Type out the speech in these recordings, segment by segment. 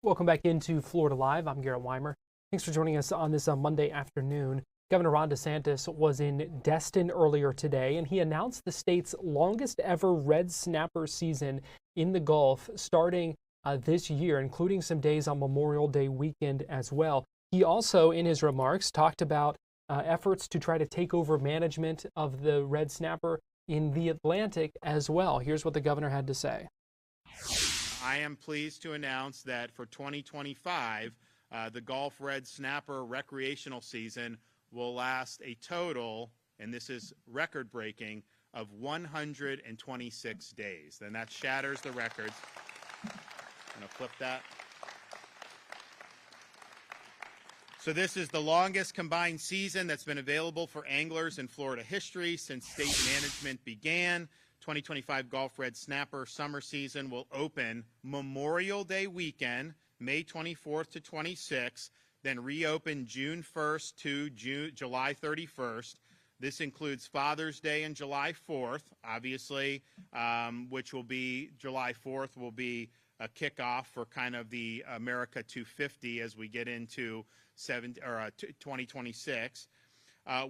Welcome back into Florida Live. I'm Garrett Wymer. Thanks for joining us on this Monday afternoon. Governor Ron DeSantis was in Destin earlier today, and he announced the state's longest ever red snapper season in the Gulf starting this year, including some days on Memorial Day weekend as well. He also, in his remarks, talked about efforts to try to take over management of the red snapper in the Atlantic as well. Here's what the governor had to say. I am pleased to announce that for 2025, the Gulf Red Snapper recreational season will last a total, and this is record-breaking, of 126 days. And that shatters the records. I'm going to flip that. So this is the longest combined season that's been available for anglers in Florida history since state management began. 2025 Gulf Red Snapper summer season will open Memorial Day weekend, May 24th to 26th, then reopen June 1st to July 31st. This includes Father's Day and July 4th, obviously, which will be July 4th will be a kickoff for kind of the America 250 as we get into 2026.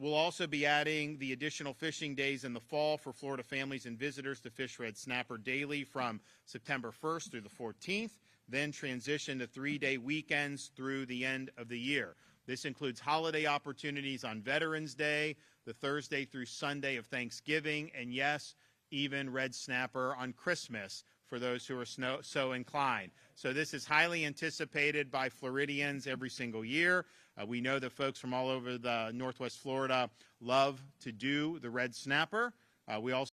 We'll also be adding the additional fishing days in the fall for Florida families and visitors to fish red snapper daily from September 1st through the 14th, then transition to 3-day weekends through the end of the year. This includes holiday opportunities on Veterans Day, the Thursday through Sunday of Thanksgiving, and yes, even red snapper on Christmas for those who are so inclined. So this is highly anticipated by Floridians every single year. We know that folks from all over the Northwest Florida love to do the red snapper. We also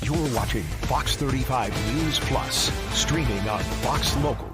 You're watching Fox 35 News Plus, streaming on Fox Local.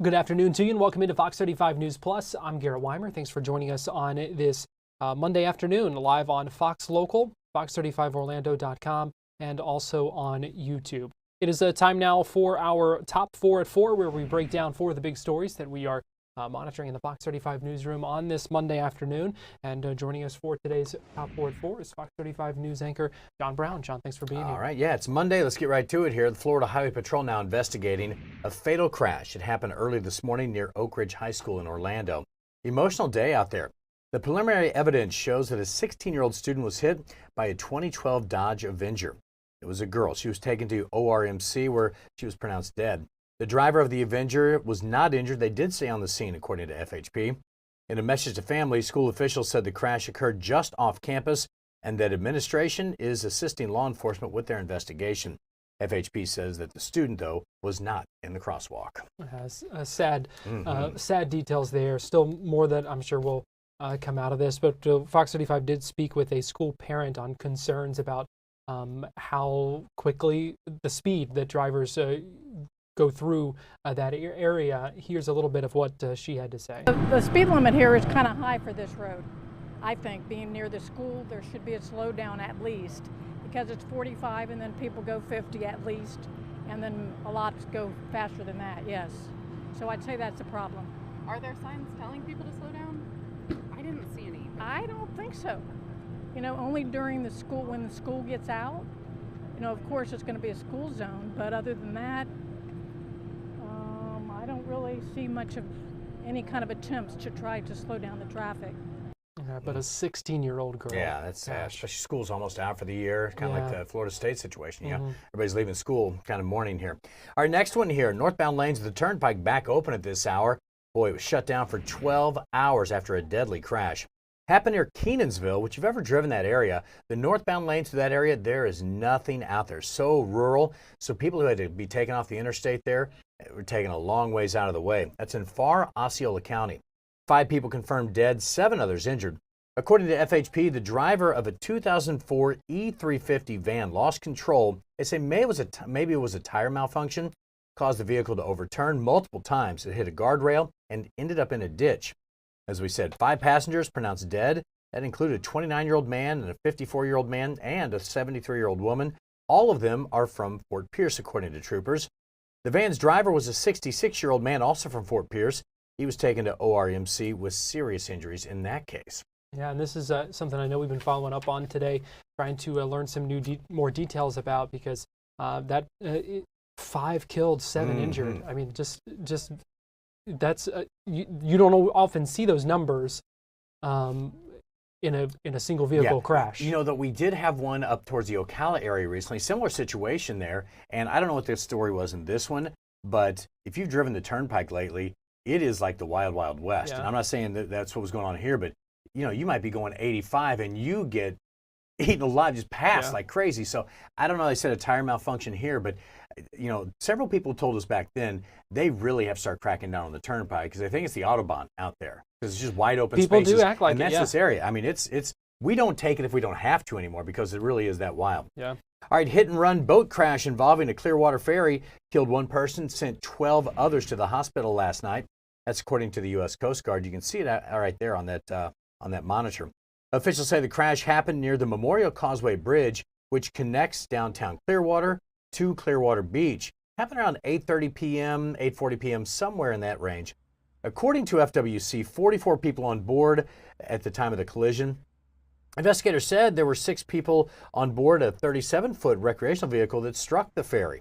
Good afternoon to you and welcome into Fox 35 News Plus. I'm Garrett Wymer. Thanks for joining us on this Monday afternoon live on Fox Local, fox35orlando.com, and also on YouTube. It is time now for our Top 4 at 4, where we break down 4 of the big stories that we are monitoring in the Fox 35 newsroom on this Monday afternoon. And joining us for today's Top 4 at 4 is Fox 35 news anchor John Brown. John, thanks for being here. All right, yeah, it's Monday. Let's get right to it here. The Florida Highway Patrol now investigating a fatal crash. It happened early this morning near Oak Ridge High School in Orlando. Emotional day out there. The preliminary evidence shows that a 16-year-old student was hit by a 2012 Dodge Avenger. It was a girl. She was taken to ORMC where she was pronounced dead. The driver of the Avenger was not injured. They did stay on the scene, according to FHP. In a message to families, school officials said the crash occurred just off campus and that administration is assisting law enforcement with their investigation. FHP says that the student, though, was not in the crosswalk. Sad details there. Still more that I'm sure will come out of this. But Fox 35 did speak with a school parent on concerns about how quickly the speed that drivers go through that area. Here's a little bit of what she had to say. The speed limit here is kind of high for this road. I think being near the school, there should be a slowdown at least, because it's 45 and then people go 50 at least, and then a lot go faster than that, yes. So I'd say that's a problem. Are there signs telling people to slow down? I didn't see any. I don't think so. You know, only during the school, when the school gets out, you know, of course it's going to be a school zone, but other than that, I don't really see much of any kind of attempts to try to slow down the traffic. But a 16-year-old girl. Yeah, that's sad. Especially school's almost out for the year, kind of like the Florida State situation. Yeah, everybody's leaving school, kind of mourning here. All right, next one here. Northbound lanes of the turnpike back open at this hour. Boy, it was shut down for 12 hours after a deadly crash. Happened near Kenansville, which you've ever driven that area. The northbound lanes to that area, there is nothing out there. So rural. So people who had to be taken off the interstate there were taken a long ways out of the way. That's in far Osceola County. 5 people confirmed dead, 7 others injured. According to FHP, the driver of a 2004 E350 van lost control. They say maybe it was a tire malfunction, caused the vehicle to overturn multiple times. It hit a guardrail and ended up in a ditch. As we said, 5 passengers pronounced dead. That included a 29-year-old man and a 54-year-old man and a 73-year-old woman. All of them are from Fort Pierce, according to troopers. The van's driver was a 66-year-old man, also from Fort Pierce. He was taken to ORMC with serious injuries in that case. Yeah, and this is something I know we've been following up on today, trying to learn some more details about, because 5 killed, 7 injured. I mean, just that's you don't often see those numbers in a single vehicle crash. You know that we did have one up towards the Ocala area recently, similar situation there, and I don't know what the story was in this one, but if you've driven the turnpike lately, it is like the wild, wild west. And I'm not saying that that's what was going on here, but you might be going 85 and you get eaten alive, just passed like crazy. So I don't know, they said a tire malfunction here, but several people told us back then they really have to start cracking down on the turnpike, because they think it's the Autobahn out there, because it's just wide open People spaces. do act like and that's this area. I mean, it's we don't take it if we don't have to anymore, because it really is that wild. Yeah. All right, hit and run boat crash involving a Clearwater Ferry killed 1 person, sent 12 others to the hospital last night. That's according to the U.S. Coast Guard. You can see it right there on that monitor. Officials say the crash happened near the Memorial Causeway Bridge, which connects downtown Clearwater to Clearwater Beach. Happened around 8:30 p.m., 8:40 p.m., somewhere in that range. According to FWC, 44 people on board at the time of the collision. Investigators said there were 6 people on board a 37-foot recreational vehicle that struck the ferry.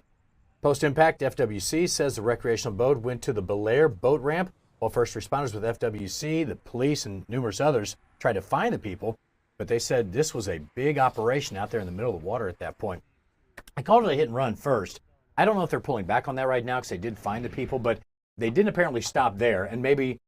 Post-impact, FWC says the recreational boat went to the Belair boat ramp, while first responders with FWC, the police, and numerous others tried to find the people. But they said this was a big operation out there in the middle of the water at that point. I called it a hit and run first. I don't know if they're pulling back on that right now, because they did find the people, but they didn't apparently stop there. And maybe,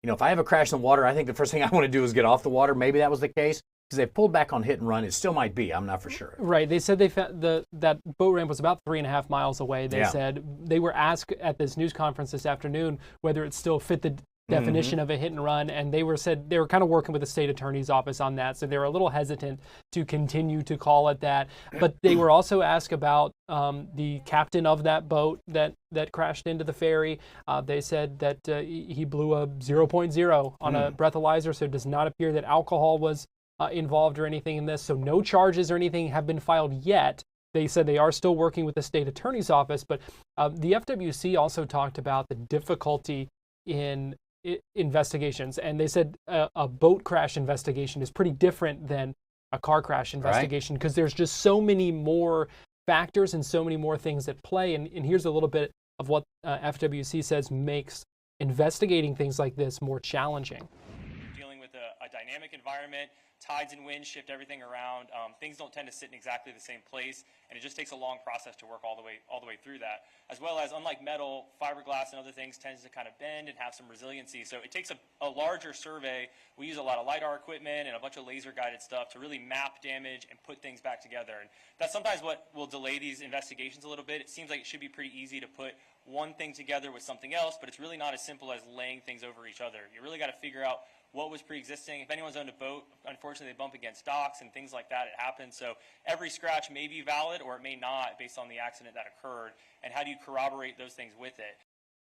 if I have a crash in the water, I think the first thing I want to do is get off the water. Maybe that was the case, because they pulled back on hit and run. It still might be. I'm not for sure. Right. They said they found that boat ramp was about 3.5 miles away. They said they were asked at this news conference this afternoon whether it still fit the definition of a hit and run, and they were kind of working with the state attorney's office on that, so they were a little hesitant to continue to call it that. But they were also asked about the captain of that boat that crashed into the ferry. They said that he blew a 0.0 on a breathalyzer, so it does not appear that alcohol was involved or anything in this. So no charges or anything have been filed yet. They said they are still working with the state attorney's office, but the FWC also talked about the difficulty in investigations, and they said a boat crash investigation is pretty different than a car crash investigation, because there's just so many more factors and so many more things at play. And here's a little bit of what FWC says makes investigating things like this more challenging. Dealing with a dynamic environment, tides and winds shift everything around. Things don't tend to sit in exactly the same place, and it just takes a long process to work all the way through that. As well as, unlike metal, fiberglass and other things tends to kind of bend and have some resiliency. So it takes a larger survey. We use a lot of LiDAR equipment and a bunch of laser guided stuff to really map damage and put things back together. And that's sometimes what will delay these investigations a little bit. It seems like it should be pretty easy to put one thing together with something else, but it's really not as simple as laying things over each other. You really got to figure out what was pre-existing. If anyone's owned a boat, unfortunately they bump against docks and things like that. It happens. So every scratch may be valid or it may not based on the accident that occurred. And how do you corroborate those things with it?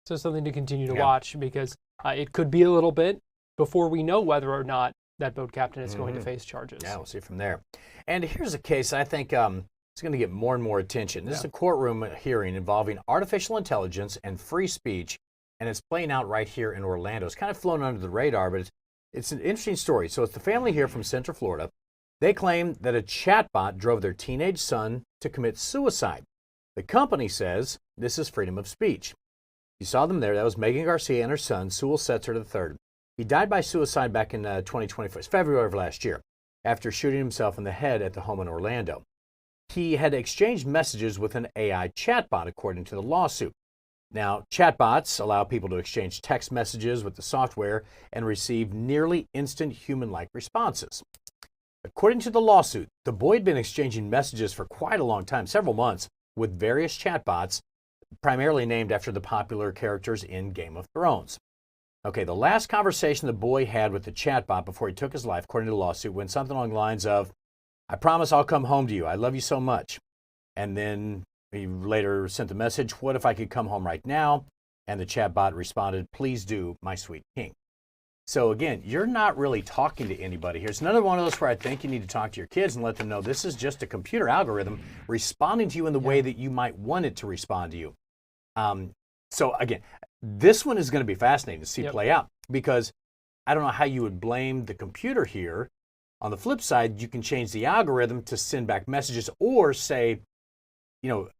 So something to continue to watch, because it could be a little bit before we know whether or not that boat captain is going to face charges. Yeah, we'll see from there. And here's a case I think it's going to get more and more attention. This is a courtroom hearing involving artificial intelligence and free speech, and it's playing out right here in Orlando. It's kind of flown under the radar, but it's an interesting story. So it's the family here from Central Florida. They claim that a chatbot drove their teenage son to commit suicide. The company says this is freedom of speech. You saw them there. That was Megan Garcia and her son, Sewell Setzer III. He died by suicide back in 2024, February of last year, after shooting himself in the head at the home in Orlando. He had exchanged messages with an AI chatbot, according to the lawsuit. Now, chatbots allow people to exchange text messages with the software and receive nearly instant human-like responses. According to the lawsuit, the boy had been exchanging messages for quite a long time, several months, with various chatbots, primarily named after the popular characters in Game of Thrones. Okay, the last conversation the boy had with the chatbot before he took his life, according to the lawsuit, went something along the lines of, "I promise I'll come home to you. I love you so much." And then he later sent the message, "What if I could come home right now?" And the chatbot responded, "Please do, my sweet king." So again, you're not really talking to anybody here. It's another one of those where I think you need to talk to your kids and let them know this is just a computer algorithm responding to you in the way that you might want it to respond to you. So again, this one is going to be fascinating to see play out, because I don't know how you would blame the computer here. On the flip side, you can change the algorithm to send back messages or say,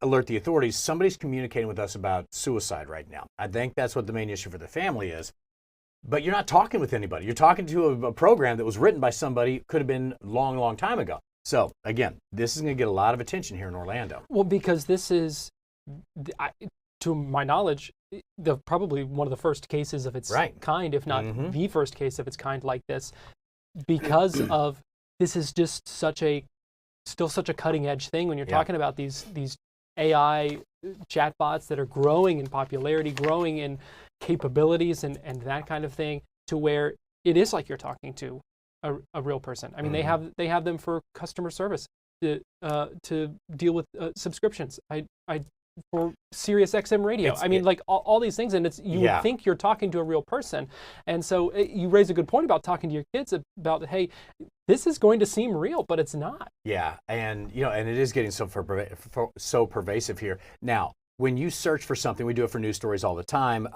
alert the authorities. Somebody's communicating with us about suicide right now. I think that's what the main issue for the family is. But you're not talking with anybody. You're talking to a program that was written by somebody, could have been a long, long time ago. So, again, this is going to get a lot of attention here in Orlando. Well, because this is, to my knowledge, probably one of the first cases of its kind, if not the first case of its kind like this, because of this is just still such a cutting edge thing when you're talking about these AI chatbots that are growing in popularity, growing in capabilities and that kind of thing, to where it is like you're talking to a real person. I mean, they have them for customer service to deal with subscriptions. For Sirius XM radio. Like all these things, and you would think you're talking to a real person. And so you raise a good point about talking to your kids about, hey, this is going to seem real, but it's not. Yeah, and and it is getting so pervasive here. Now, when you search for something, we do it for news stories all the time.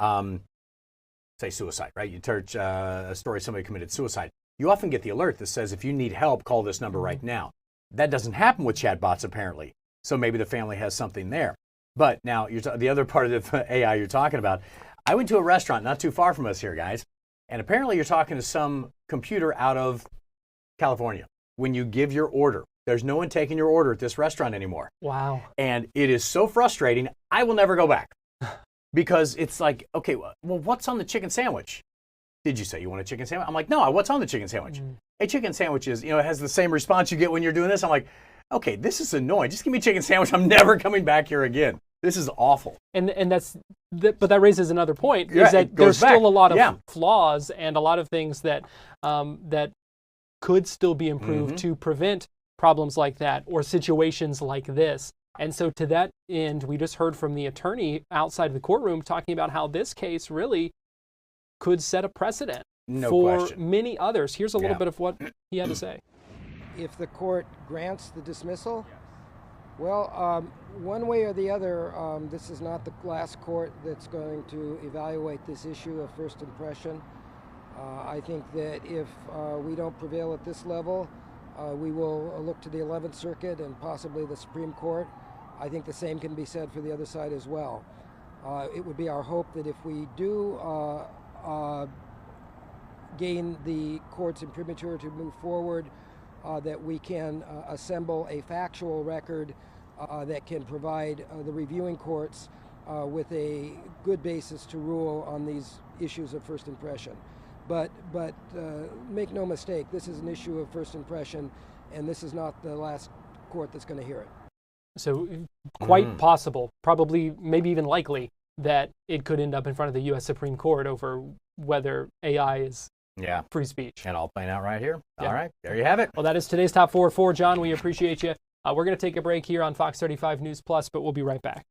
Say suicide, right? You search a story somebody committed suicide. You often get the alert that says, if you need help, call this number right now. That doesn't happen with chatbots, apparently. So maybe the family has something there. But now, the other part of the AI you're talking about, I went to a restaurant not too far from us here, guys, and apparently you're talking to some computer out of California. When you give your order, there's no one taking your order at this restaurant anymore. Wow. And it is so frustrating, I will never go back. Because it's like, okay, well, what's on the chicken sandwich? Did you say you want a chicken sandwich? I'm like, no, what's on the chicken sandwich? A chicken sandwich is, it has the same response you get when you're doing this. I'm like, okay, this is annoying. Just give me a chicken sandwich. I'm never coming back here again. This is awful. And but that raises another point, is that there's still a lot of flaws and a lot of things that that could still be improved to prevent problems like that or situations like this. And so to that end, we just heard from the attorney outside the courtroom talking about how this case really could set a precedent for many others. Here's a little bit of what he had to say. If the court grants the dismissal, well, one way or the other, this is not the last court that's going to evaluate this issue of first impression. I think that if we don't prevail at this level, we will look to the 11th Circuit and possibly the Supreme Court. I think the same can be said for the other side as well. It would be our hope that if we do gain the court's imprimatur to move forward, that we can assemble a factual record that can provide the reviewing courts with a good basis to rule on these issues of first impression. But make no mistake, this is an issue of first impression, and this is not the last court that's going to hear it. So quite possible, probably maybe even likely, that it could end up in front of the U.S. Supreme Court over whether AI is free speech. And all playing out right here. All right, there you have it. Well, that is today's Top 4 for John. We appreciate you. We're going to take a break here on Fox 35 News Plus, but we'll be right back.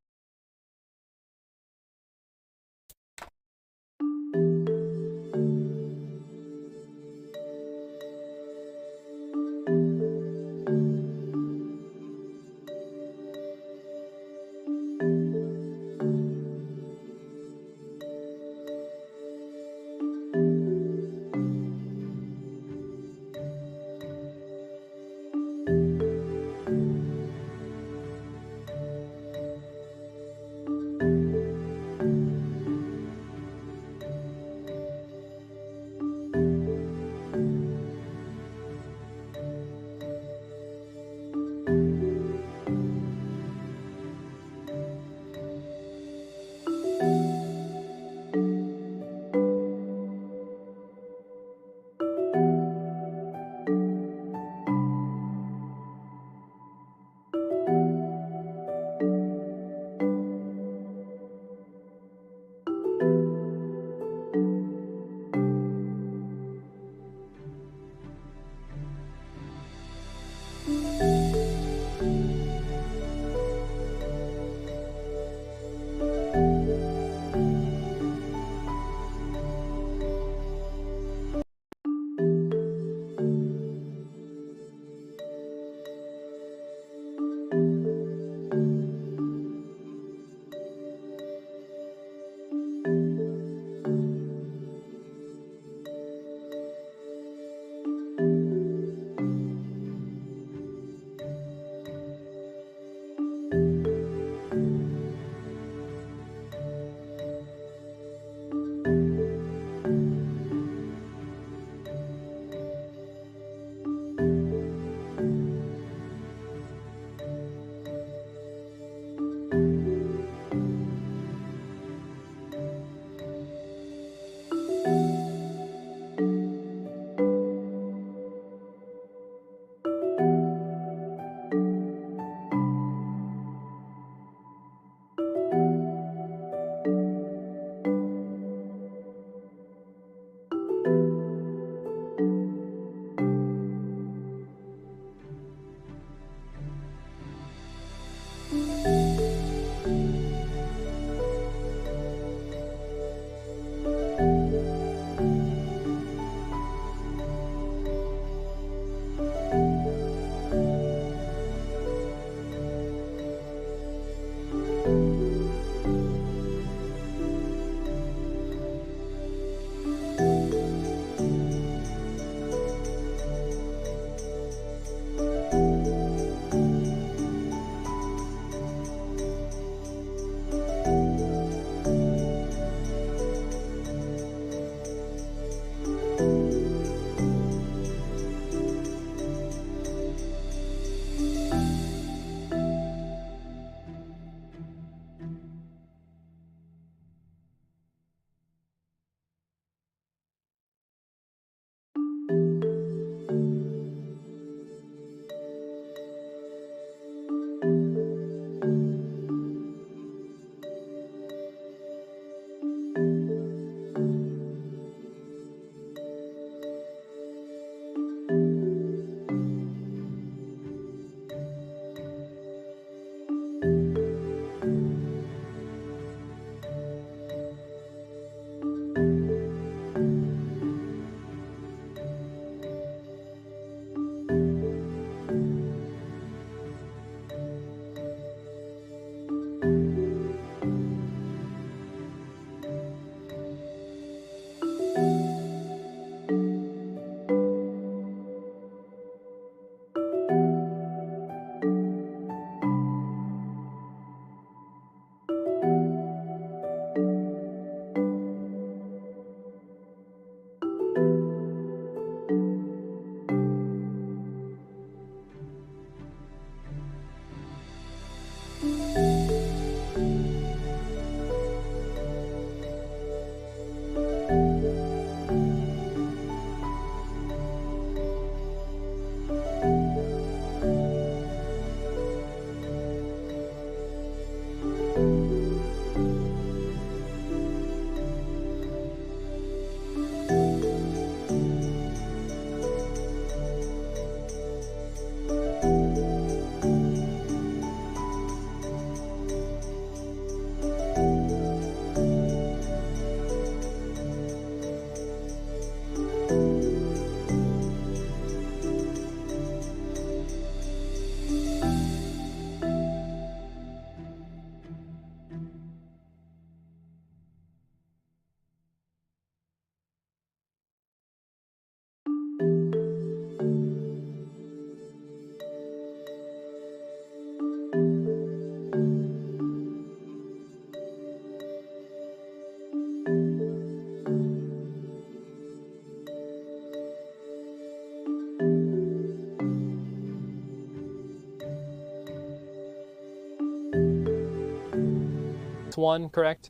That's one, correct?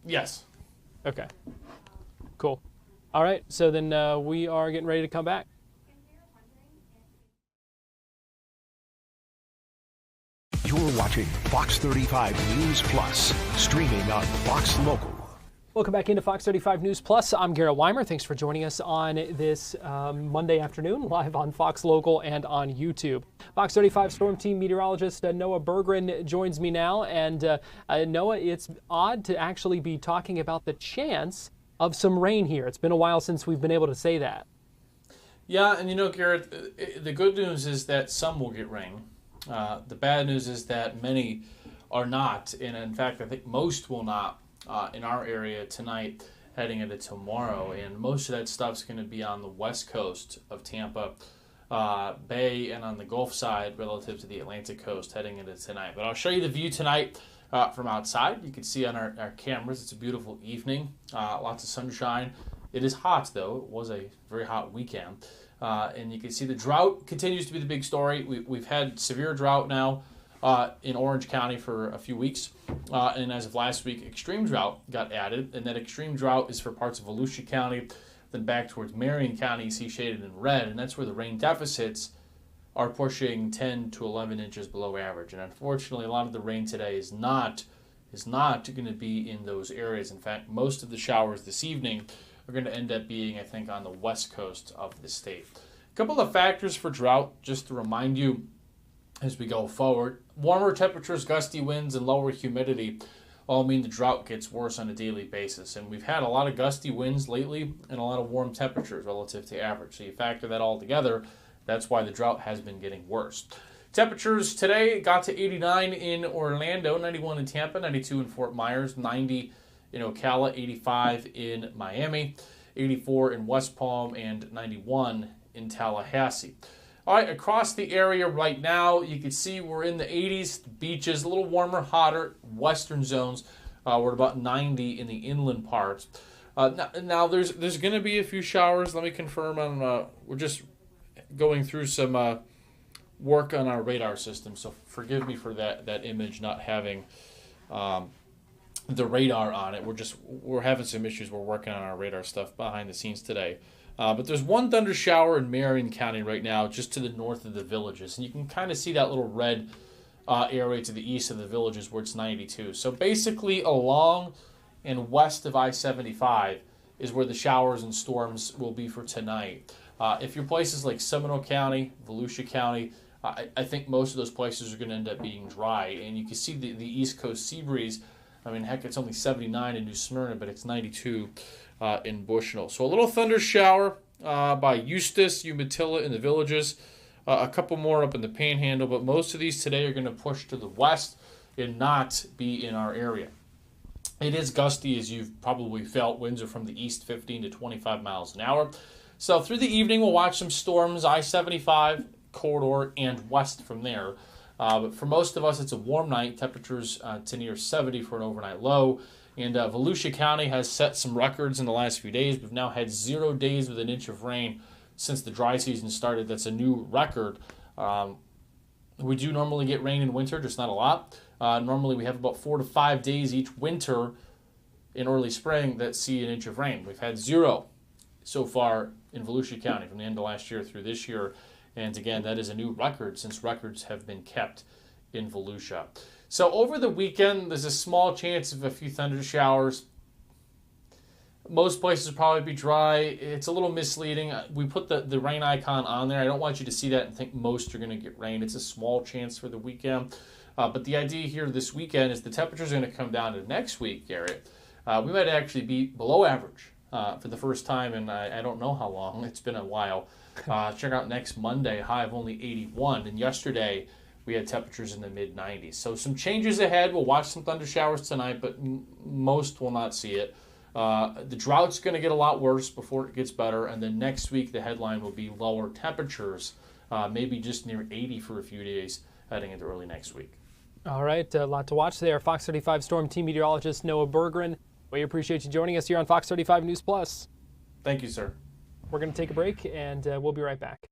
Yes. Okay. Cool. All right. So then we are getting ready to come back. You're watching Fox 35 News Plus, streaming on Fox Local. Welcome back into Fox 35 News Plus. I'm Garrett Wymer. Thanks for joining us on this Monday afternoon, live on Fox Local and on YouTube. Fox 35 Storm Team meteorologist Noah Berggren joins me now. And Noah, it's odd to actually be talking about the chance of some rain here. It's been a while since we've been able to say that. Yeah, and Garrett, the good news is that some will get rain. The bad news is that many are not, and in fact, I think most will not in our area tonight, heading into tomorrow. And most of that stuff's going to be on the west coast of Tampa Bay and on the Gulf side relative to the Atlantic coast heading into tonight. But I'll show you the view tonight from outside. You can see on our cameras, it's a beautiful evening, lots of sunshine. It is hot, though. It was a very hot weekend. And you can see the drought continues to be the big story. We've had severe drought now in Orange County for a few weeks. And as of last week, extreme drought got added. And that extreme drought is for parts of Volusia County, then back towards Marion County, you see shaded in red. And that's where the rain deficits are pushing 10 to 11 inches below average. And unfortunately, a lot of the rain today is not going to be in those areas. In fact, most of the showers this evening are going to end up being, I think, on the west coast of the state. A couple of factors for drought, just to remind you as we go forward. Warmer temperatures, gusty winds, and lower humidity all mean the drought gets worse on a daily basis. And we've had a lot of gusty winds lately and a lot of warm temperatures relative to average. So you factor that all together, that's why the drought has been getting worse. Temperatures today got to 89 in Orlando, 91 in Tampa, 92 in Fort Myers, 90 in Ocala, 85 in Miami, 84 in West Palm, and 91 in Tallahassee. All right, across the area right now, you can see we're in the 80s, beaches, a little warmer, hotter, western zones. We're at about 90 in the inland parts. Now there's going to be a few showers. Let me confirm on. We're just going through some work on our radar system, so forgive me for that image not having the radar on it. We're having some issues. We're working on our radar stuff behind the scenes today. But there's one thunder shower in Marion County right now, just to the north of the Villages. And you can kind of see that little red area to the east of the Villages where it's 92. So basically along and west of I-75 is where the showers and storms will be for tonight. If you're places like Seminole County, Volusia County, I think most of those places are going to end up being dry. And you can see the East Coast sea breeze. I mean, heck, it's only 79 in New Smyrna, but it's 92 in Bushnell. So a little thunder shower by Eustis, Umatilla in the Villages. A couple more up in the Panhandle, but most of these today are going to push to the west and not be in our area. It is gusty, as you've probably felt. Winds are from the east, 15 to 25 miles an hour. So through the evening, we'll watch some storms, I-75 corridor and west from there. But for most of us, it's a warm night. Temperatures to near 70 for an overnight low. And Volusia County has set some records in the last few days. We've now had 0 days with an inch of rain since the dry season started. That's a new record. We do normally get rain in winter, just not a lot. Normally we have about 4 to 5 days each winter in early spring that see an inch of rain. We've had 0 so far in Volusia County from the end of last year through this year. And again, that is a new record since records have been kept in Volusia. So over the weekend, there's a small chance of a few thunder showers. Most places will probably be dry. It's a little misleading. We put the rain icon on there. I don't want you to see that and think most are going to get rain. It's a small chance for the weekend. But the idea here this weekend is the temperatures are going to come down to next week, Garrett. We might actually be below average for the first time in I don't know how long. It's been a while. Check out next Monday, high of only 81. And yesterday, we had temperatures in the mid-90s. So some changes ahead. We'll watch some thunder showers tonight, but most will not see it. The drought's going to get a lot worse before it gets better. And then next week, the headline will be lower temperatures, maybe just near 80 for a few days heading into early next week. All right, a lot to watch there. Fox 35 Storm Team meteorologist Noah Berggren. We appreciate you joining us here on Fox 35 News Plus. Thank you, sir. We're going to take a break, and we'll be right back.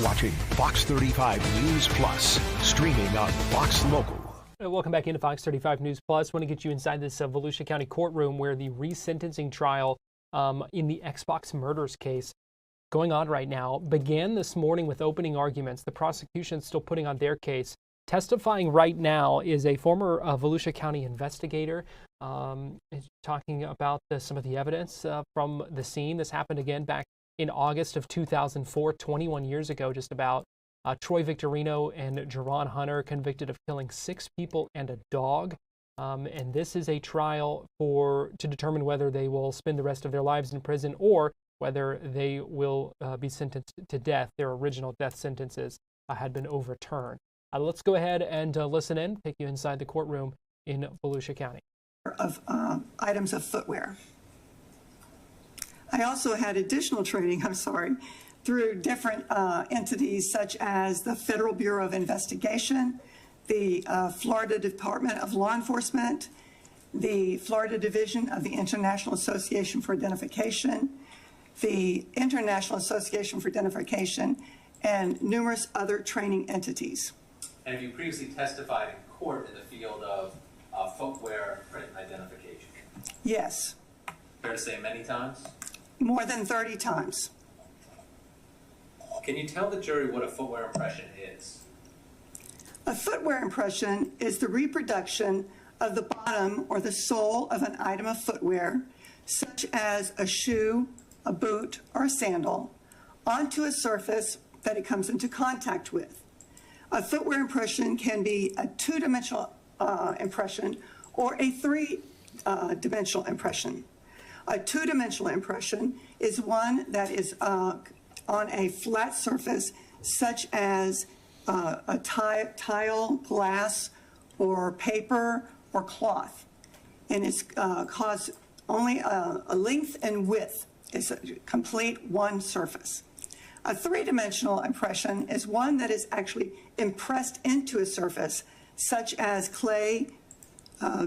watching Fox 35 News Plus, streaming on Fox Local. Welcome back into Fox 35 News Plus. Want to get you inside this Volusia County courtroom where the resentencing trial in the Xbox murders case going on right now began this morning with opening arguments. The prosecution is still putting on their case. Testifying right now is a former Volusia County investigator talking about some of the evidence from the scene. This happened again back in August of 2004, 21 years ago, just about. Troy Victorino and Jerron Hunter convicted of killing 6 people and a dog. And this is a trial to determine whether they will spend the rest of their lives in prison or whether they will be sentenced to death. Their original death sentences had been overturned. Let's go ahead and listen in, take you inside the courtroom in Volusia County. Of items of footwear. I also had additional training, through different entities such as the Federal Bureau of Investigation, the Florida Department of Law Enforcement, the Florida Division of the International Association for Identification, the International Association for Identification, and numerous other training entities. And have you previously testified in court in the field of footwear print identification? Yes. Fair to say many times? More than 30 times. Can you tell the jury what a footwear impression is? A footwear impression is the reproduction of the bottom or the sole of an item of footwear, such as a shoe, a boot, or a sandal, onto a surface that it comes into contact with. A footwear impression can be a 2-dimensional impression or a 3-dimensional impression. A 2-dimensional impression is one that is on a flat surface, such as a tile, glass, or paper, or cloth. And it's caused only a length and width. It's a complete one surface. A 3-dimensional impression is one that is actually impressed into a surface, such as clay,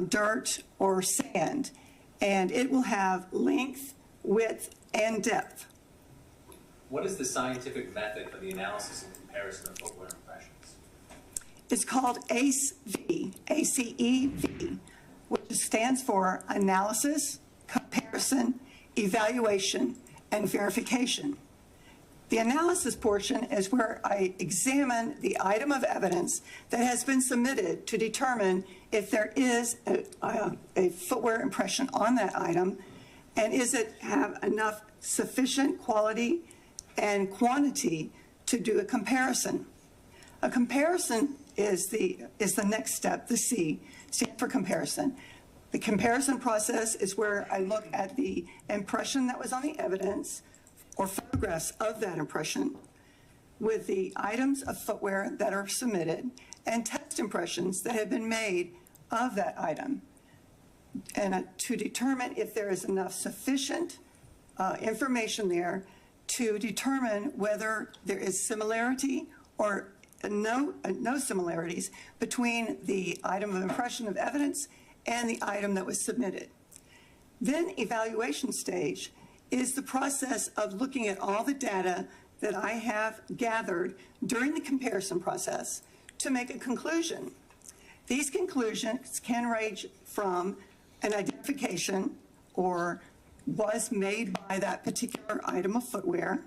dirt, or sand, and it will have length, width, and depth. What is the scientific method for the analysis and comparison of footwear impressions? It's called ACE-V, ACE-V, which stands for Analysis, Comparison, Evaluation, and Verification. The analysis portion is where I examine the item of evidence that has been submitted to determine if there is a footwear impression on that item, and is it have enough sufficient quality and quantity to do a comparison. A comparison is the next step. The C stands for comparison. The comparison process is where I look at the impression that was on the evidence or photographs of that impression with the items of footwear that are submitted and test impressions that have been made of that item, and to determine if there is enough sufficient information there to determine whether there is similarity or no similarities between the item of impression of evidence and the item that was submitted. Then evaluation stage is the process of looking at all the data that I have gathered during the comparison process to make a conclusion. These conclusions can range from an identification or was made by that particular item of footwear,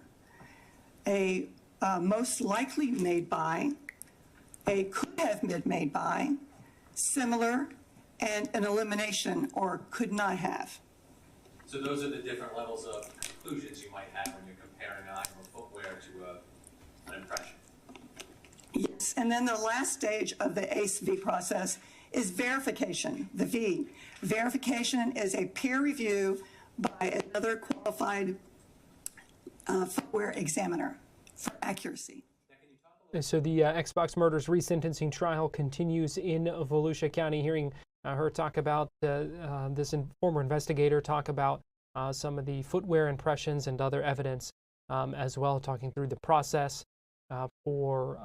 a most likely made by, a could have been made by, similar, and an elimination or could not have. So those are the different levels of conclusions you might have when you're comparing an item of footwear to an impression. Yes, and then the last stage of the ACE-V process is verification, the V. Verification is a peer review by another qualified footwear examiner for accuracy. So the Xbox murders resentencing trial continues in Volusia County, hearing her talk about this former investigator talk about some of the footwear impressions and other evidence as well, talking through the process for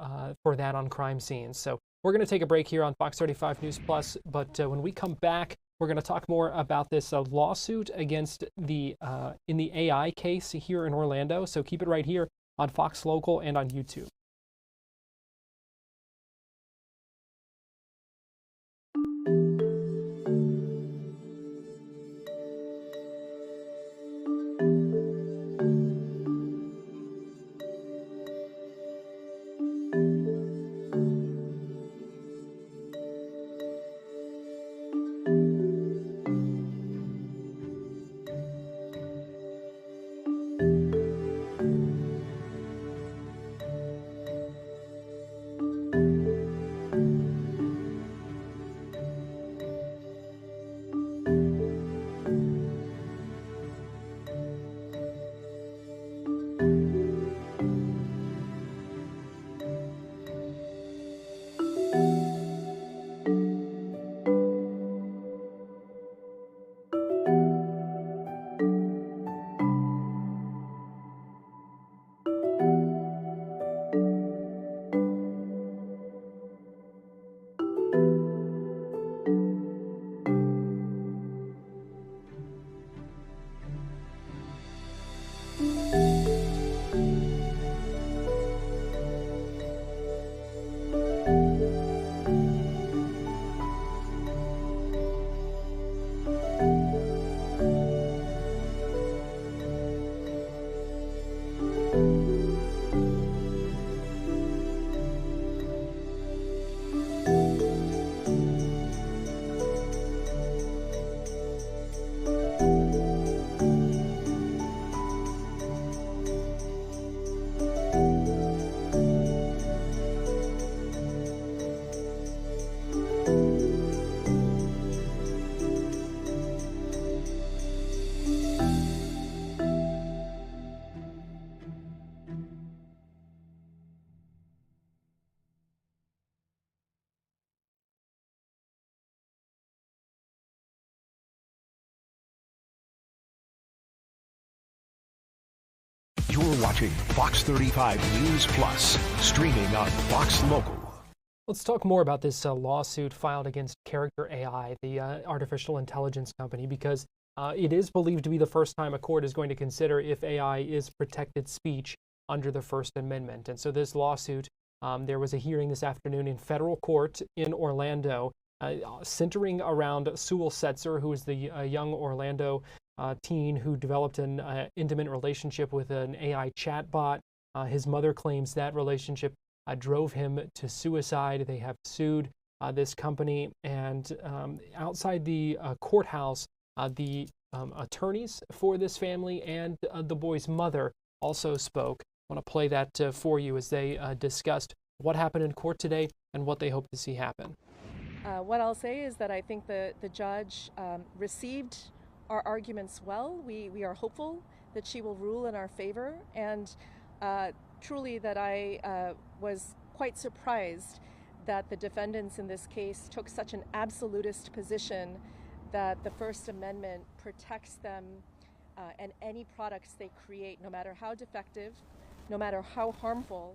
that on crime scenes. So we're going to take a break here on Fox 35 News Plus, but when we come back, we're going to talk more about this lawsuit against in the AI case here in Orlando. So keep it right here on Fox Local and on YouTube. You're watching Fox 35 News Plus, streaming on Fox Local. Let's talk more about this lawsuit filed against Character AI, the artificial intelligence company, because it is believed to be the first time a court is going to consider if AI is protected speech under the First Amendment. And so this lawsuit, there was a hearing this afternoon in federal court in Orlando, centering around Sewell Setzer, who is the young Orlando teen who developed an intimate relationship with an AI chatbot. His mother claims that relationship drove him to suicide. They have sued this company, and outside the courthouse, the attorneys for this family and the boy's mother also spoke. I want to play that for you as they discussed what happened in court today and what they hope to see happen. What I'll say is that I think the judge received our arguments well. We are hopeful that she will rule in our favor, and truly that I was quite surprised that the defendants in this case took such an absolutist position that the First Amendment protects them and any products they create, no matter how defective, no matter how harmful,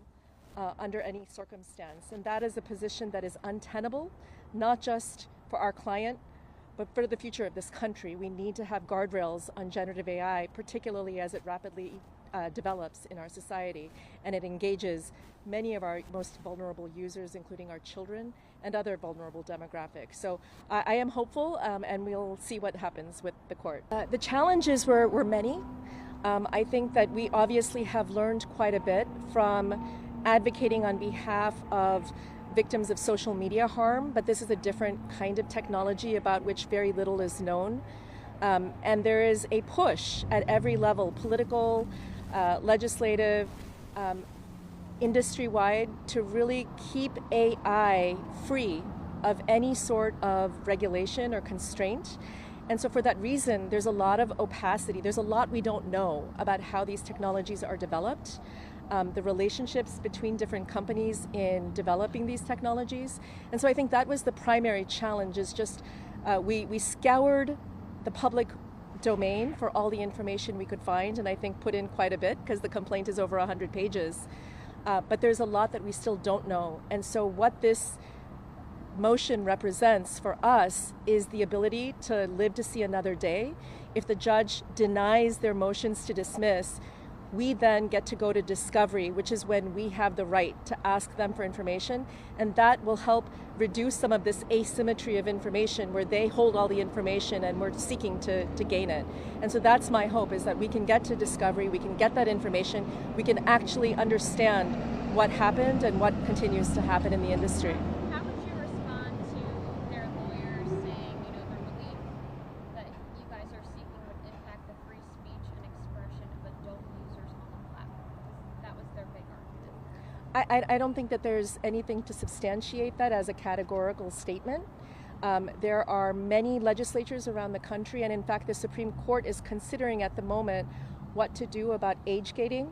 under any circumstance. And that is a position that is untenable, not just for our client, but for the future of this country. We need to have guardrails on generative AI, particularly as it rapidly develops in our society, and it engages many of our most vulnerable users, including our children and other vulnerable demographics. So I am hopeful, and we'll see what happens with the court. The challenges were many. I think that we obviously have learned quite a bit from advocating on behalf of victims of social media harm, but this is a different kind of technology about which very little is known. And there is a push at every level, political, legislative, industry-wide, to really keep AI free of any sort of regulation or constraint. And so for that reason, there's a lot of opacity. There's a lot we don't know about how these technologies are developed, the relationships between different companies in developing these technologies. And so I think that was the primary challenge, is just we scoured the public domain for all the information we could find, and I think put in quite a bit, because the complaint is over 100 pages. But there's a lot that we still don't know. And so what this motion represents for us is the ability to live to see another day. If the judge denies their motions to dismiss, we then get to go to discovery, which is when we have the right to ask them for information, and that will help reduce some of this asymmetry of information where they hold all the information and we're seeking to gain it. And so that's my hope, is that we can get to discovery, we can get that information, we can actually understand what happened and what continues to happen in the industry. How would you respond to their lawyers saying, you know, the relief that you guys are seeking would impact the free speech and expression of adult users on the platform? That was their big argument. I don't think that there's anything to substantiate that as a categorical statement. There are many legislatures around the country, and in fact the Supreme Court is considering at the moment what to do about age gating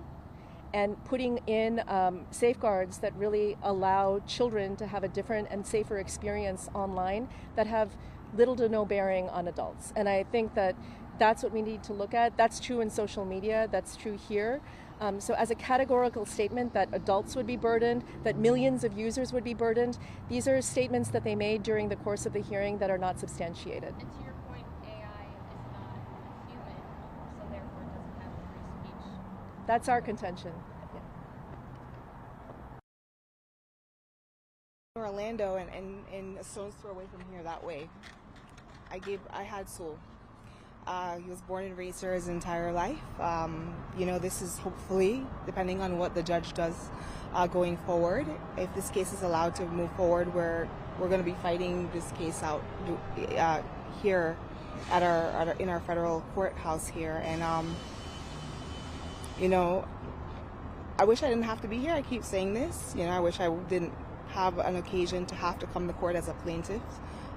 and putting in safeguards that really allow children to have a different and safer experience online that have little to no bearing on adults. And I think that that's what we need to look at. That's true in social media, that's true here. So as a categorical statement that adults would be burdened, that millions of users would be burdened, these are statements that they made during the course of the hearing that are not substantiated. And to your point, AI is not a human, so therefore it doesn't have free speech. That's our contention. Yeah. Orlando and a stone's throw away from here that way. I had Soul. He was born and raised here his entire life. You know, this is hopefully, depending on what the judge does going forward, if this case is allowed to move forward, we're going to be fighting this case out here at in our federal courthouse here. And you know, I wish I didn't have to be here. I keep saying this. You know, I wish I didn't have an occasion to have to come to court as a plaintiff.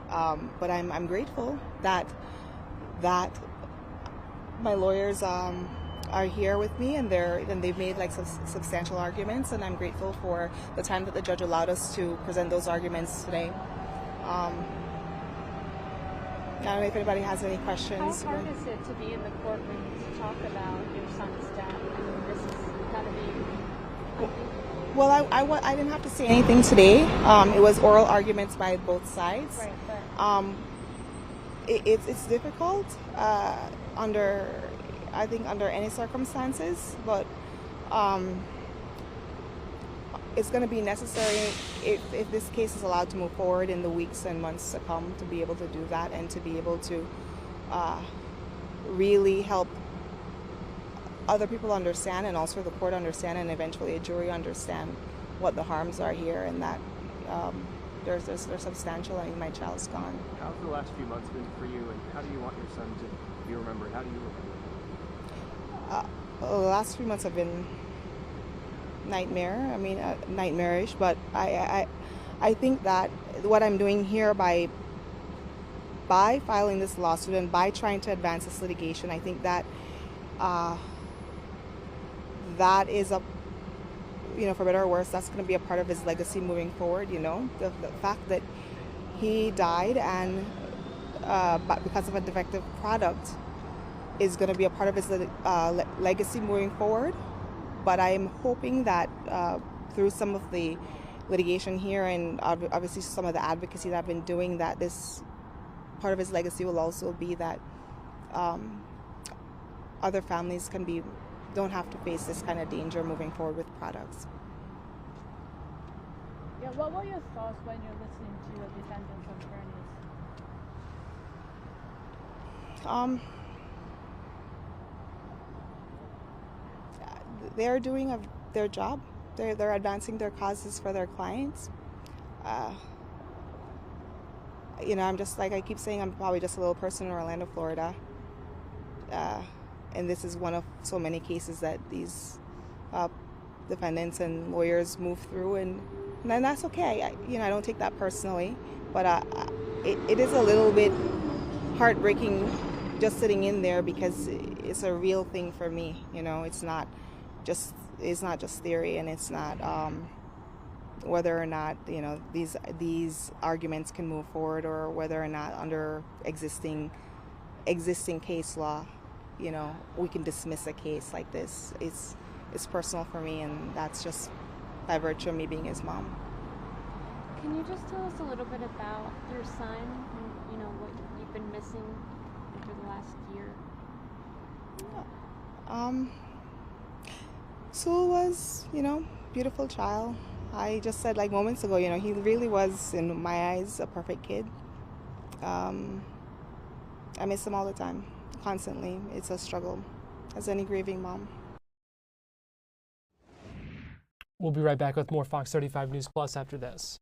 But I'm grateful that my lawyers are here with me, and they've made like some substantial arguments, and I'm grateful for the time that the judge allowed us to present those arguments today. I don't know if anybody has any questions. How hard is it to be in the courtroom to talk about your son's death? I mean, this has got to be. Well, I didn't have to say anything today. It was oral arguments by both sides. Right, but it's difficult I think under any circumstances, but it's going to be necessary if this case is allowed to move forward in the weeks and months to come, to be able to do that and to be able to really help other people understand, and also the court understand, and eventually a jury understand what the harms are here, and that they're substantial, and my child's gone. How have the last few months been for you, and how do you want your son to be remembered? How do you remember him? The last 3 months have been nightmarish, but I think that what I'm doing here by filing this lawsuit and by trying to advance this litigation, I think that that is a, you know, for better or worse, that's going to be a part of his legacy moving forward. You know, the fact that he died and because of a defective product is going to be a part of his legacy moving forward. But I'm hoping that through some of the litigation here and obviously some of the advocacy that I've been doing, that this part of his legacy will also be that other families don't have to face this kind of danger moving forward with products. Yeah, what were your thoughts when you're listening to your defendant's attorneys? They're doing their job. They're advancing their causes for their clients. You know, I'm just like I keep saying, I'm probably just a little person in Orlando, Florida. And this is one of so many cases that these defendants and lawyers move through, and that's okay. I don't take that personally, but it is a little bit heartbreaking just sitting in there, because it's a real thing for me. You know, it's not just theory, and it's not whether or not, you know, these arguments can move forward, or whether or not under existing case law, you know, we can dismiss a case like this. It's personal for me, and that's just by virtue of me being his mom. Can you just tell us a little bit about your son and, you know, what you've been missing for the last year? Sewell was, beautiful child. I just said like moments ago, he really was, in my eyes, a perfect kid. I miss him all the time, constantly. It's a struggle, as any grieving mom. We'll be right back with more Fox 35 News Plus after this.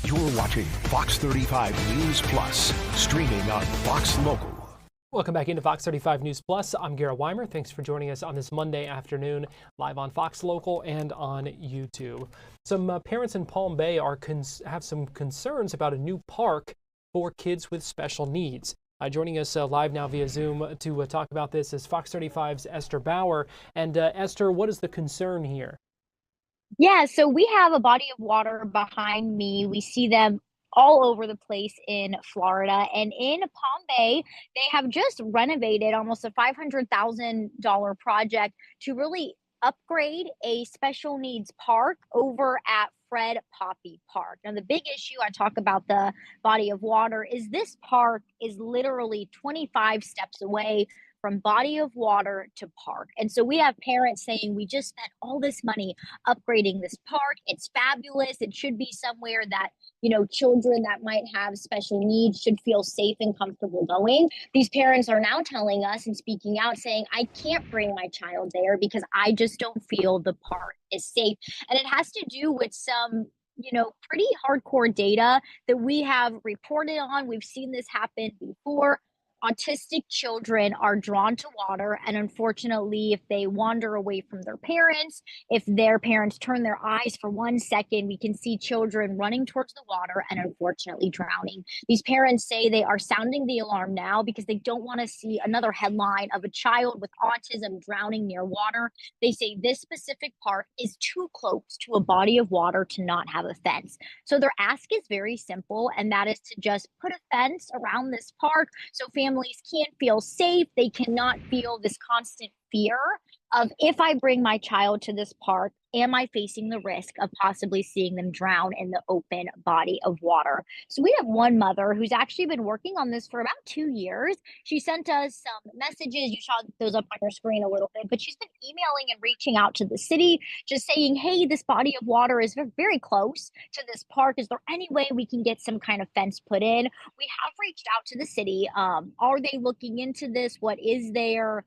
You're watching Fox 35 News Plus, streaming on Fox Local. Welcome back into Fox 35 News Plus. I'm Garrett Wymer. Thanks for joining us on this Monday afternoon, live on Fox Local and on YouTube. Some parents in Palm Bay have some concerns about a new park for kids with special needs. Joining us live now via Zoom to talk about this is Fox 35's Esther Bauer. And Esther, what is the concern here? Yeah, so we have a body of water behind me. We see them all over the place in Florida. And in Palm Bay, they have just renovated almost a $500,000 project to really upgrade a special needs park over at Fred Poppy Park. Now, the big issue, I talk about the body of water, is this park is literally 25 steps away from body of water to park. And so we have parents saying, we just spent all this money upgrading this park. It's fabulous. It should be somewhere that, children that might have special needs should feel safe and comfortable going. These parents are now telling us and speaking out saying, I can't bring my child there because I just don't feel the park is safe. And it has to do with some pretty hardcore data that we have reported on. We've seen this happen before. Autistic children are drawn to water, and unfortunately, if they wander away from their parents, if their parents turn their eyes for 1 second, we can see children running towards the water and unfortunately drowning. These parents say they are sounding the alarm now because they don't want to see another headline of a child with autism drowning near water. They say this specific park is too close to a body of water to not have a fence. So their ask is very simple, and that is to just put a fence around this park so families can't feel safe. They cannot feel this constant fear of, if I bring my child to this park, am I facing the risk of possibly seeing them drown in the open body of water? So we have one mother who's actually been working on this for about 2 years. She sent us some messages. You saw those up on your screen a little bit, but she's been emailing and reaching out to the city, just saying, hey, this body of water is very close to this park. Is there any way we can get some kind of fence put in? We have reached out to the city. Are they looking into this? What is their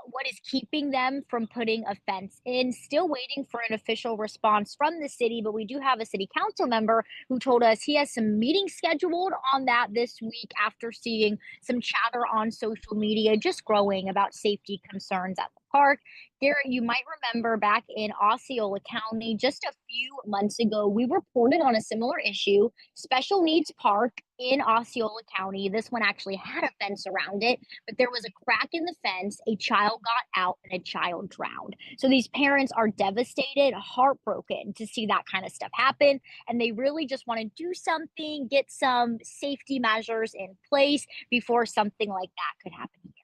what is keeping them from putting a fence in. Still waiting for an official response from the city, but we do have a city council member who told us he has some meetings scheduled on that this week after seeing some chatter on social media just growing about safety concerns at the park. Garrett, you might remember back in Osceola County just a few months ago, we reported on a similar issue. Special Needs Park in Osceola County. This one actually had a fence around it, but there was a crack in the fence. A child got out and a child drowned. So these parents are devastated, heartbroken to see that kind of stuff happen. And they really just want to do something, get some safety measures in place before something like that could happen again.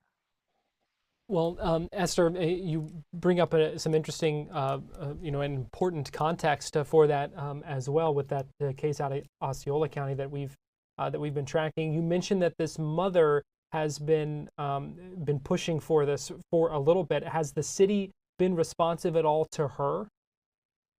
Well, Esther, you bring up some interesting, an important context for that as well with that case out of Osceola County that we've been tracking. You mentioned that this mother has been pushing for this for a little bit. Has the city been responsive at all to her?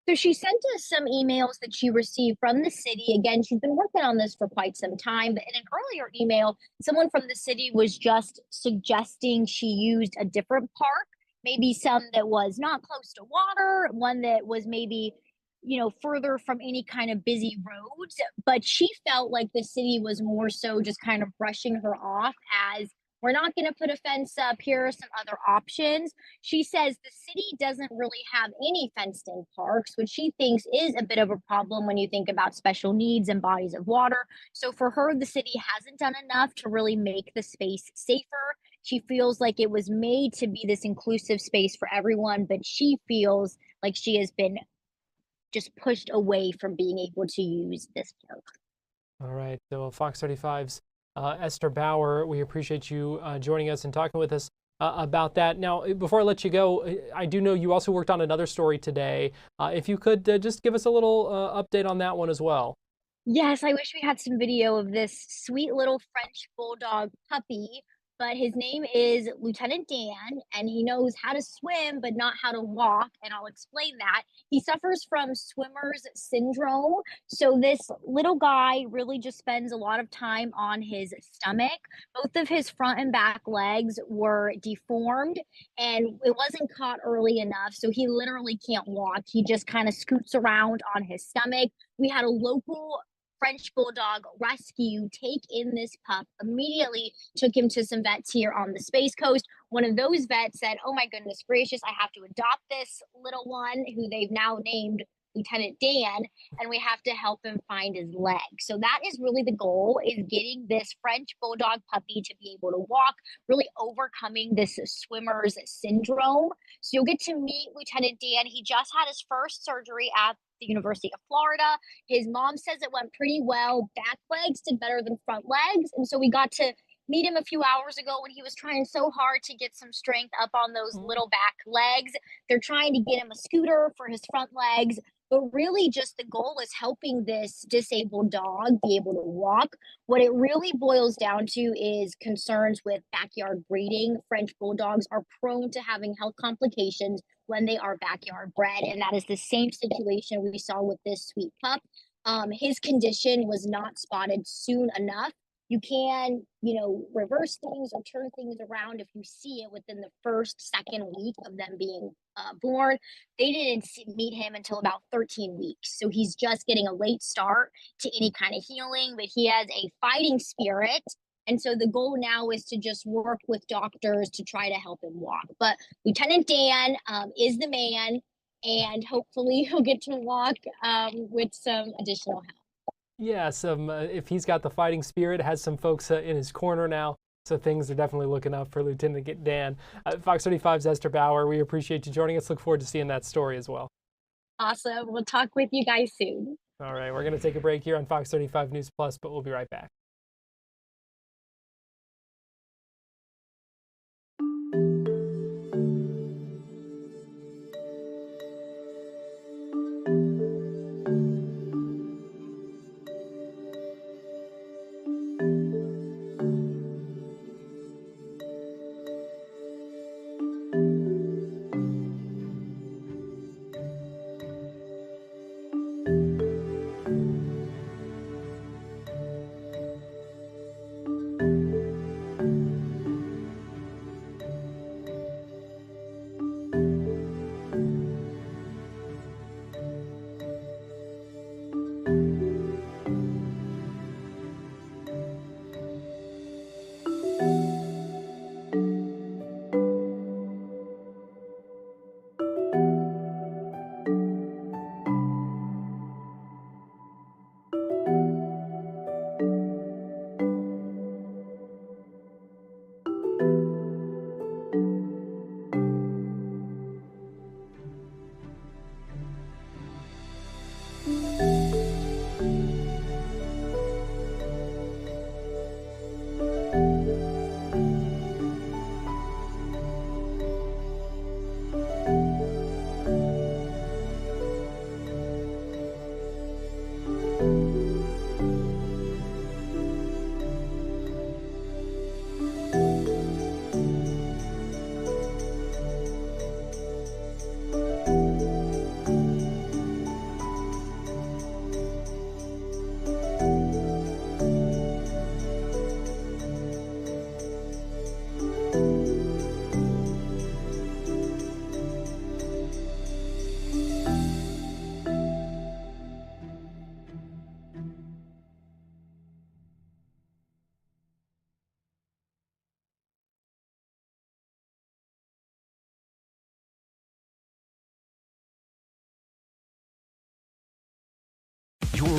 So she sent us some emails that she received from the city. Again, she's been working on this for quite some time, but in an earlier email, someone from the city was just suggesting she used a different park, maybe some that was not close to water, one that was maybe, further from any kind of busy roads. But she felt like the city was more so just kind of brushing her off as, we're not going to put a fence up. Here are some other options. She says the city doesn't really have any fenced in parks, which she thinks is a bit of a problem when you think about special needs and bodies of water. So for her, the city hasn't done enough to really make the space safer. She feels like it was made to be this inclusive space for everyone, but she feels like she has been just pushed away from being able to use this park. All right. So Fox 35's Esther Bauer, we appreciate you joining us and talking with us about that. Now, before I let you go, I do know you also worked on another story today. If you could just give us a little update on that one as well. Yes, I wish we had some video of this sweet little French bulldog puppy, but his name is Lieutenant Dan, and he knows how to swim, but not how to walk, and I'll explain that. He suffers from swimmer's syndrome, so this little guy really just spends a lot of time on his stomach. Both of his front and back legs were deformed, and it wasn't caught early enough, so he literally can't walk. He just kind of scoots around on his stomach. We had a local French bulldog rescue take in this pup, immediately took him to some vets here on the Space Coast. One of those vets said, "Oh my goodness gracious, I have to adopt this little one," who they've now named Lieutenant Dan, and we have to help him find his leg. So that is really the goal, is getting this French bulldog puppy to be able to walk, really overcoming this swimmer's syndrome. So you'll get to meet Lieutenant Dan. He just had his first surgery at the University of Florida. His mom says it went pretty well. Back legs did better than front legs. And so we got to meet him a few hours ago when he was trying so hard to get some strength up on those little back legs. They're trying to get him a scooter for his front legs. But really just the goal is helping this disabled dog be able to walk. What it really boils down to is concerns with backyard breeding. French bulldogs are prone to having health complications when they are backyard bred, and that is the same situation we saw with this sweet pup. His condition was not spotted soon enough. You can, reverse things or turn things around if you see it within the first, second week of them being born. They didn't meet him until about 13 weeks. So he's just getting a late start to any kind of healing, but he has a fighting spirit. And so the goal now is to just work with doctors to try to help him walk. But Lieutenant Dan is the man, and hopefully he'll get to walk with some additional help. Yeah, if he's got the fighting spirit, has some folks in his corner now, so things are definitely looking up for Lieutenant Dan. Fox 35's Esther Bauer, we appreciate you joining us. Look forward to seeing that story as well. Awesome. We'll talk with you guys soon. All right, we're going to take a break here on Fox 35 News Plus, but we'll be right back.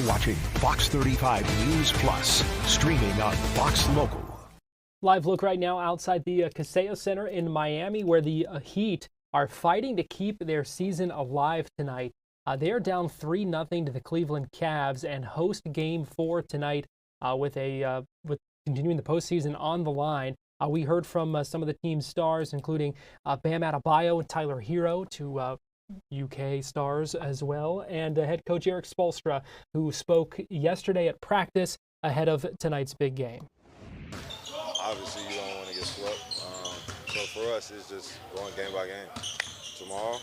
watching Fox 35 News Plus, streaming on Fox Local. Live look right now outside the Casella Center in Miami, where the Heat are fighting to keep their season alive tonight. They are down 3-0 to the Cleveland Cavs and host Game 4 tonight with continuing the postseason on the line. We heard from some of the team's stars, including Bam Adebayo and Tyler Hero, two UK stars as well, and head coach Erik Spoelstra, who spoke yesterday at practice ahead of tonight's big game. Obviously, you don't want to get swept. So for us, it's just going game by game. Tomorrow,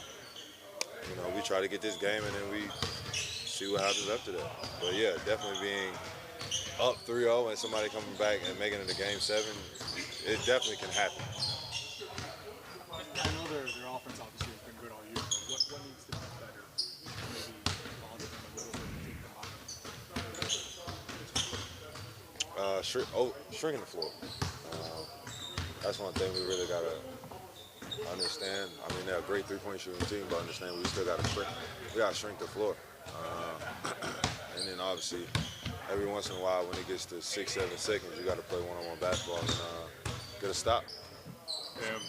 we try to get this game, and then we see what happens after that. But yeah, definitely being up 3-0 and somebody coming back and making it a Game 7, it definitely can happen. I know their offense obviously has been good all year. What needs to be better? Maybe ball them a little bit and take them off. Shrinking the floor. That's one thing we really got to understand. I mean, they're a great three-point shooting team, but understand we still got to shrink. We got to shrink the floor. And then obviously, every once in a while, when it gets to 6-7 seconds, you got to play one-on-one basketball and get a stop.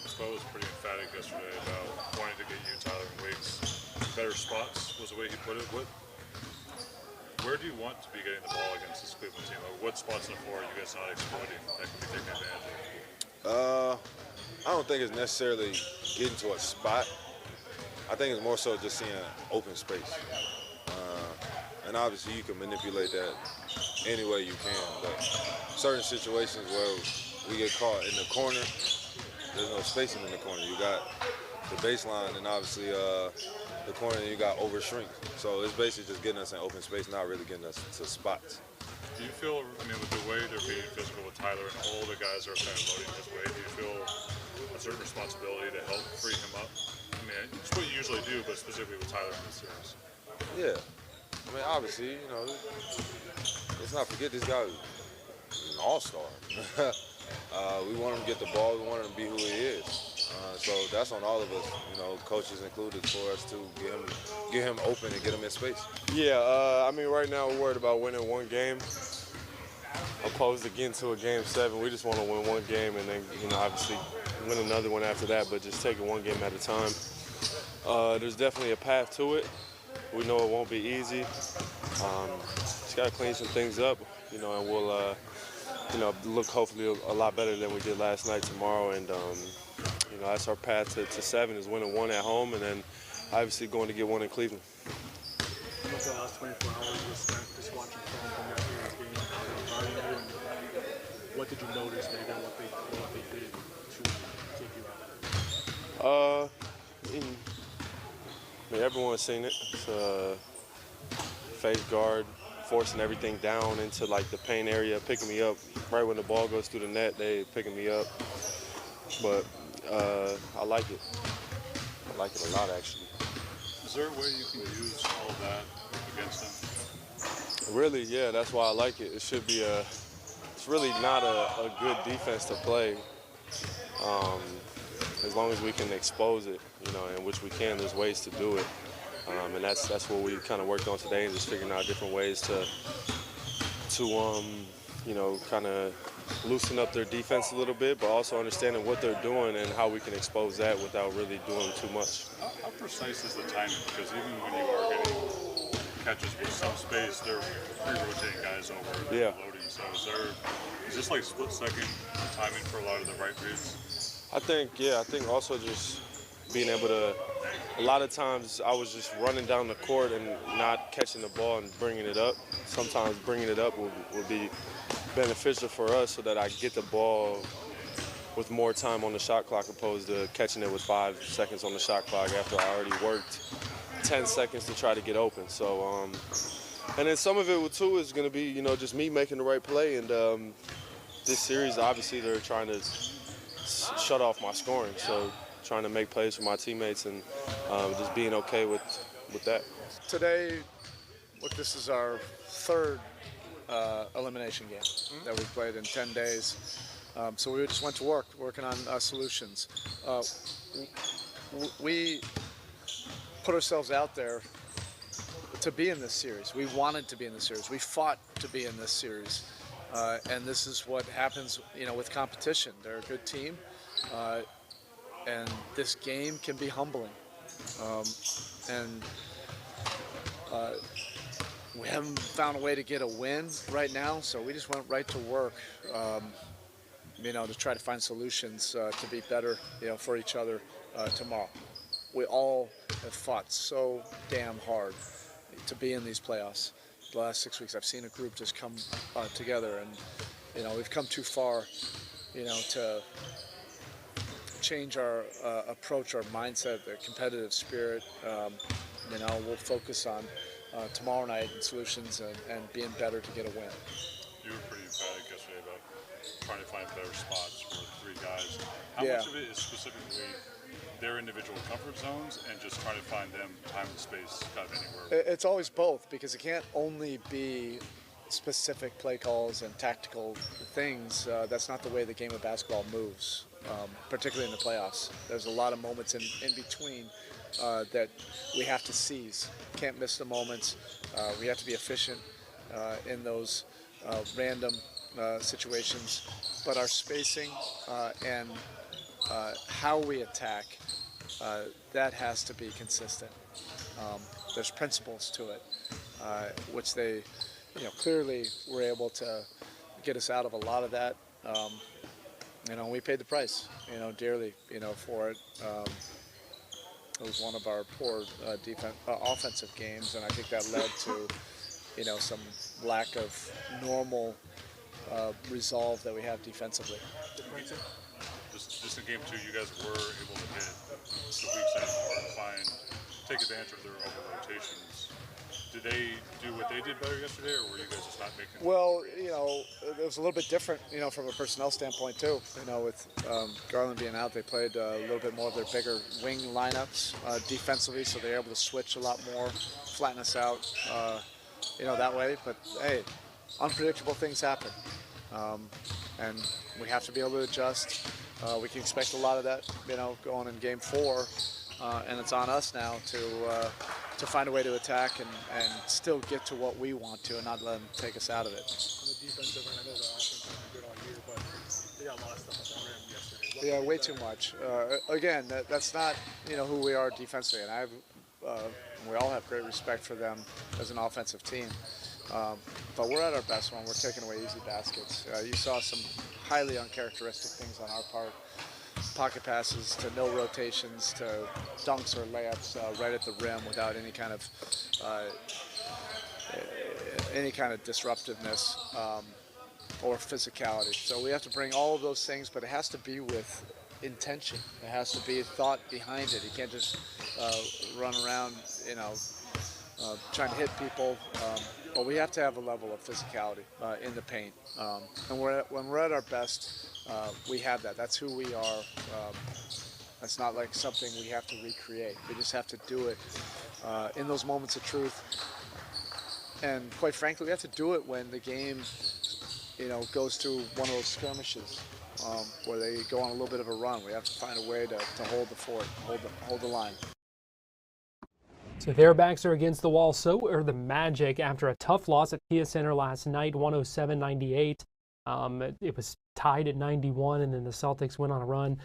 Spo was pretty emphatic yesterday about wanting to get you, Tyler, and Wiggs better spots, was the way he put it. Where do you want to be getting the ball against this Cleveland team? What spots on the floor are you guys not exploiting that can be taken advantage of? I don't think it's necessarily getting to a spot. I think it's more so just seeing open space. And obviously you can manipulate that any way you can, but certain situations where we get caught in the corner, there's no spacing in the corner. You got the baseline and obviously the corner, and you got over shrink. So it's basically just getting us in open space, not really getting us to spots. Do you feel, with the way they're being physical with Tyler and all the guys are kind of loading his way, do you feel a certain responsibility to help free him up? It's what you usually do, but specifically with Tyler in this series. Yeah. Obviously, let's not forget this guy is an all-star. We want him to get the ball. We want him to be who he is. So that's on all of us, coaches included, for us to get him open and get him in space. Yeah, right now we're worried about winning one game opposed to getting to a Game 7. We just want to win one game and then, obviously win another one after that, but just take it one game at a time. There's definitely a path to it. We know it won't be easy. Just got to clean some things up, and we'll, look hopefully a lot better than we did last night tomorrow. And, that's our path to 7 is winning one at home and then obviously going to get one in Cleveland. How much the last 24 hours was spent just watching film from that series game, regarding you, and what did you notice maybe what they did to take you out of it? Everyone's seen it. It's face guard, forcing everything down into the paint area, picking me up right when the ball goes through the net. They picking me up, but I like it. I like it a lot, actually. Is there a way you can use all of that against them? Really, yeah. That's why I like it. It should be it's really not a good defense to play. As long as we can expose it, in which we can, there's ways to do it. And that's what we kind of worked on today, and just figuring out different ways to kind of loosen up their defense a little bit, but also understanding what they're doing and how we can expose that without really doing too much. How precise is the timing? Because even when you are getting catches with some space, they're rotating guys over and loading. So is this split-second timing for a lot of the right reads? I think also just being able to, a lot of times I was just running down the court and not catching the ball and bringing it up. Sometimes bringing it up would be beneficial for us so that I get the ball with more time on the shot clock opposed to catching it with 5 seconds on the shot clock after I already worked 10 seconds to try to get open. So, and then some of it too is going to be, just me making the right play. And this series, obviously, they're trying to shut off my scoring. So trying to make plays for my teammates and just being okay with that. Today, this is our third elimination game that we've played in 10 days. So we just went to work, working on solutions. We put ourselves out there to be in this series. We wanted to be in this series. We fought to be in this series. And this is what happens, with competition. They're a good team, and this game can be humbling. We haven't found a way to get a win right now, so we just went right to work, to try to find solutions to be better, for each other tomorrow. We all have fought so damn hard to be in these playoffs. The last 6 weeks, I've seen a group just come together, and we've come too far, to change our approach, our mindset, the competitive spirit. We'll focus on tomorrow night and solutions and being better to get a win. You were pretty emphatic yesterday about trying to find better spots for three guys. How Yeah. much of it is specifically their individual comfort zones and just trying to find them time and space kind of anywhere? It's always both, because it can't only be specific play calls and tactical things. That's not the way the game of basketball moves, particularly in the playoffs. There's a lot of moments in between that we have to seize. Can't miss the moments. We have to be efficient in those random situations. But our spacing and how we attack, that has to be consistent. There's principles to it, which they, clearly were able to get us out of a lot of that. We paid the price, dearly, for it. It was one of our poor offensive games, and I think that led to, some lack of normal resolve that we have defensively. Just in game two, you guys were able to hit the weak side more and take advantage of their over rotations. Did they do what they did better yesterday, or were you guys just not making? Well, it was a little bit different, from a personnel standpoint too. With Garland being out, they played a little bit more of their bigger wing lineups defensively, so they're able to switch a lot more, flatten us out, that way. But hey, unpredictable things happen, and we have to be able to adjust. We can expect a lot of that, going in game 4, and it's on us now to find a way to attack and still get to what we want to and not let them take us out of it. On the defensive end, I know the offense has been good all year, but they got a lot of stuff at the rim yesterday. Yeah, way too much. Again, that's not who we are defensively, and we all have great respect for them as an offensive team. But we're at our best when we're taking away easy baskets. You saw some highly uncharacteristic things on our part. Pocket passes to no rotations to dunks or layups right at the rim without any kind of disruptiveness or physicality. So we have to bring all of those things, but it has to be with intention. It has to be thought behind it. You can't just run around, trying to hit people. But we have to have a level of physicality in the paint. And when we're at our best, we have that. That's who we are. That's not like something we have to recreate. We just have to do it in those moments of truth. And quite frankly, we have to do it when the game, goes to one of those skirmishes where they go on a little bit of a run. We have to find a way to hold the fort, hold the line. So their backs are against the wall. So are the Magic after a tough loss at Kia Center last night, 107-98. It was tied at 91, and then the Celtics went on a run.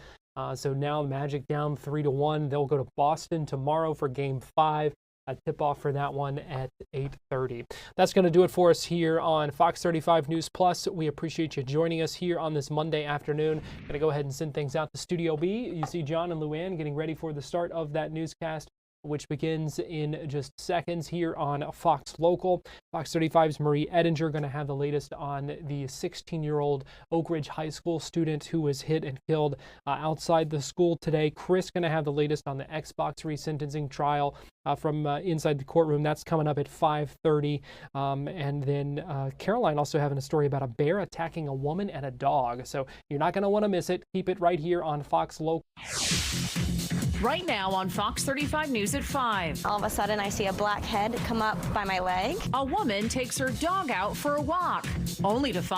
So now Magic down 3-1. They'll go to Boston tomorrow for Game 5. A tip-off for that one at 8:30. That's going to do it for us here on Fox 35 News Plus. We appreciate you joining us here on this Monday afternoon. Going to go ahead and send things out to Studio B. You see John and Luann getting ready for the start of that newscast, which begins in just seconds here on Fox Local. Fox 35's Marie Edinger going to have the latest on the 16-year-old Oak Ridge High School student who was hit and killed outside the school today. Chris going to have the latest on the Xbox resentencing trial from inside the courtroom. That's coming up at 5:30. And then Caroline also having a story about a bear attacking a woman and a dog. So you're not going to want to miss it. Keep it right here on Fox Local. Right now on Fox 35 News at 5. All of a sudden, I see a black head come up by my leg. A woman takes her dog out for a walk, only to find